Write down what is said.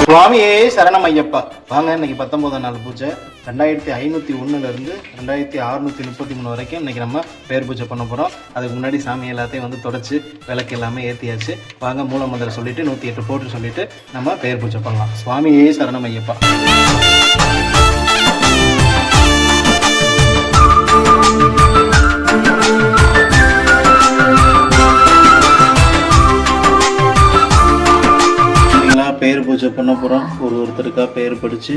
சுவாமியே சரணம் ஐயப்பா. வாங்க, இன்னைக்கு 19ஆம் நாள் பூஜை. 2501 2633 வரைக்கும் இன்னைக்கு நம்ம பேர் பூஜை பண்ண போகிறோம். அதுக்கு முன்னாடி சாமி எல்லாத்தையும் தொடச்சி விளக்கு எல்லாமே ஏற்றியாச்சு. வாங்க, மூல மந்திரம் சொல்லிட்டு 108 போட்டு சொல்லிட்டு நம்ம பேர் பூஜை பண்ணலாம். சுவாமியே சரணம் ஐயப்பா. பேர் பூஜை பண்ண போகிறோம். ஒருத்தருக்கா பேர் படித்து